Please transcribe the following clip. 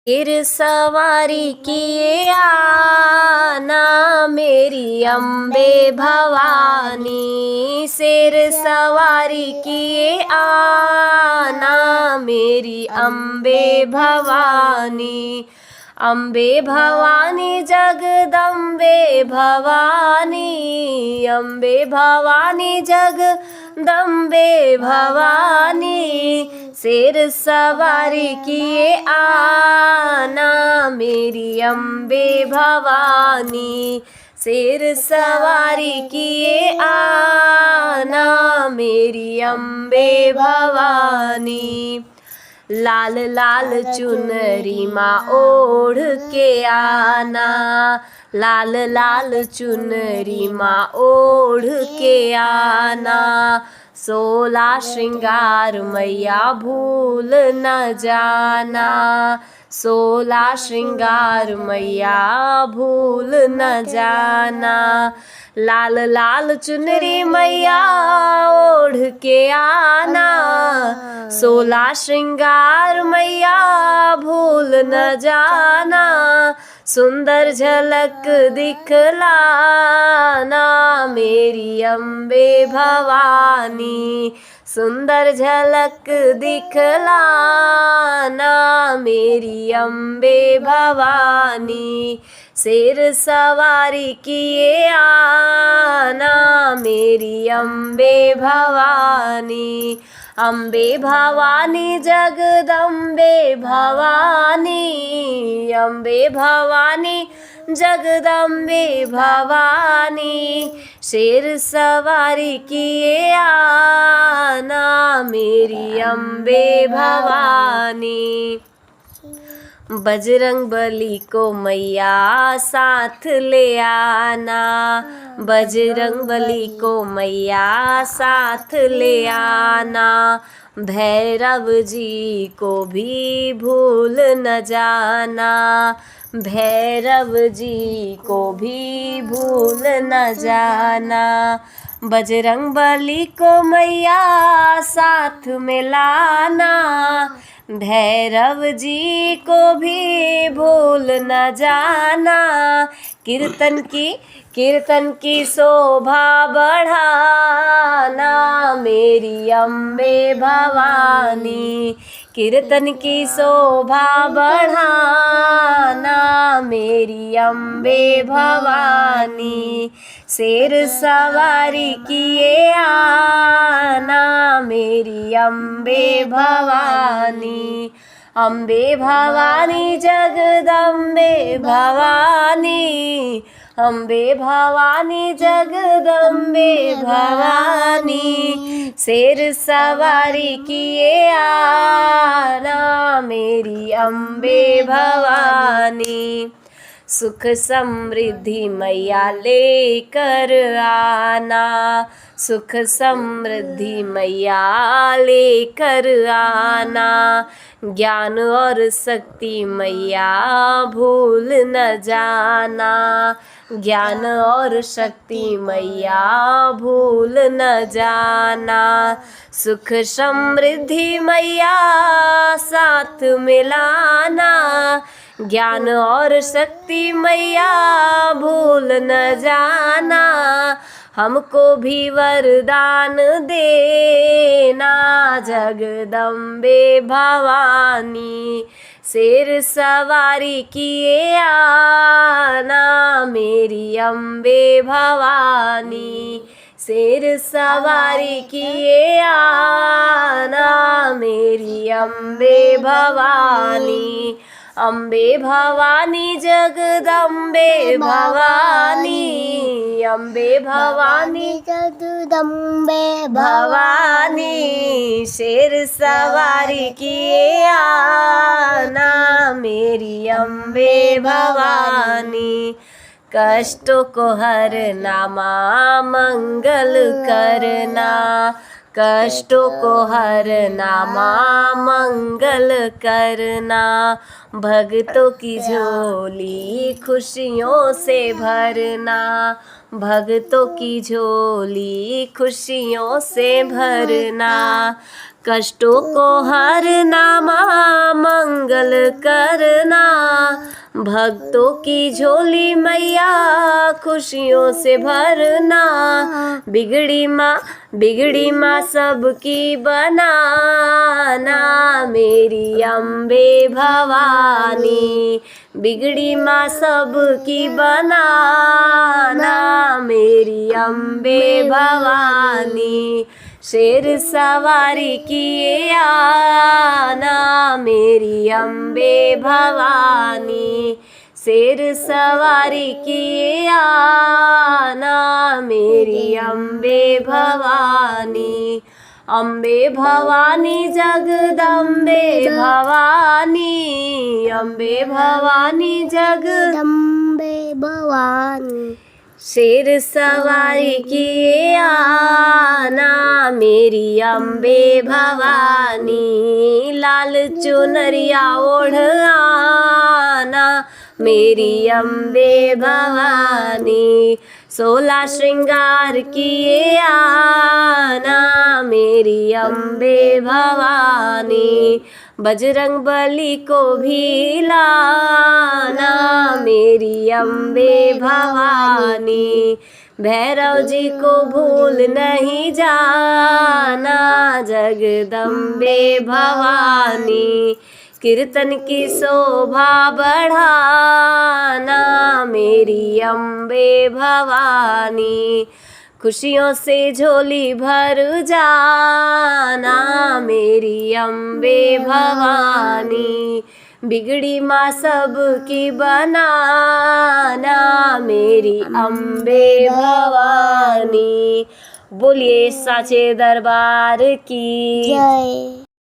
सिर सवारी किए आना मेरी अम्बे भवानी, सिर सवारी किए आना मेरी अम्बे भवानी। अम्बे भवानी जगदम्बे भवानी, अम्बे भवानी जगदम्बे भवानी, सिर सवारी किए आना मेरी अम्बे भवानी, सिर सवारी किए आना मेरी अम्बे भवानी। लाल लाल चुनरी माँ ओढ़ के आना, लाल लाल चुनरी माँ ओढ़ के आना, 16 श्रृंगार मैया भूल न जाना, 16 श्रृंगार मैया भूल न जाना। लाल लाल चुनरी मैया ओढ़ के आना, 16 श्रृंगार मैया भूल न जाना, सुंदर झलक दिखलाना मेरी अम्बे भवानी, सुंदर झलक दिखलाना मेरी अम्बे भवानी, सिर सवारी किए आना मेरी अम्बे भवानी। अम्बे भवानी जगदम्बे भवानी, अम्बे भवानी जगदम्बे भवानी, सिर सवारी किए आना मेरी अम्बे भवानी। बजरंग बली को मैया साथ ले आना, बजरंग बली को मैया साथ ले आना, भैरव जी को भी भूल न जाना, भैरव जी को भी भूल न जाना। बजरंग बली को मैया साथ में लाना, भैरव जी को भी भूल न जाना, कीर्तन की शोभा बढ़ाना मेरी अम्बे भवानी, कीर्तन की शोभा बढ़ाना मेरी अम्बे भवानी, शेर सवारी किए आना मेरी अम्बे भवानी। अम्बे भवानी जगदम्बे भवानी, अम्बे भवानी जगदम्बे भवानी, शेर सवारी किए आना मेरी अम्बे भवानी। सुख समृद्धि मैया लेकर आना, सुख समृद्धि मैया लेकर आना, ज्ञान और शक्ति मैया भूल न जाना, ज्ञान और शक्ति मैया भूल न जाना, सुख समृद्धि मैया साथ मिलाना, ज्ञान और शक्ति मैया भूल न जाना, हमको भी वरदान देना जगदम्बे भवानी, शेर सवारी किए आना मेरी अम्बे भवानी, शेर सवारी किए आना मेरी अम्बे भवानी। अम्बे भवानी जगदम्बे भवानी, अम्बे भवानी जगदम्बे भवानी, शेर सवारी किए आना मेरी अम्बे भवानी, कष्टों को हरना माँ मंगल करना, कष्टों को हरना माँ मंगल करना, भक्तों की झोली खुशियों से भरना, भक्तों की झोली खुशियों से भरना, कष्टों को हरना माँ मंगल करना, भक्तों की झोली मैया खुशियों से भरना, बिगड़ी माँ सबकी बनाना, मेरी अम्बे भवानी, बिगड़ी माँ सबकी बनाना, मेरी अम्बे भवानी, शेर सवारी किए आना, मेरी अम्बे भवानी, शेर सवारी किए आना, मेरी अम्बे भवानी, अम्बे भवानी जगदम्बे भवानी, अम्बे भवानी जगदम्बे भवानी, शेर सवारी किए आना, मेरी अम्बे भवानी, लाल चुनरिया ओढ़ आना, मेरी अम्बे भवानी, 16 श्रृंगार किए आना, मेरी अम्बे भवानी, बजरंग बली को भी लाना, मेरी अम्बे भवानी, भैरव जी को भूल नहीं जाना, जगदम्बे भवानी, कीर्तन की शोभा बढ़ाना, मेरी अम्बे भवानी, खुशियों से झोली भर जाना, मेरी अम्बे भवानी, बिगड़ी माँ सबकी बनाना, मेरी अम्बे भवानी। बोलिए साचे दरबार की जय।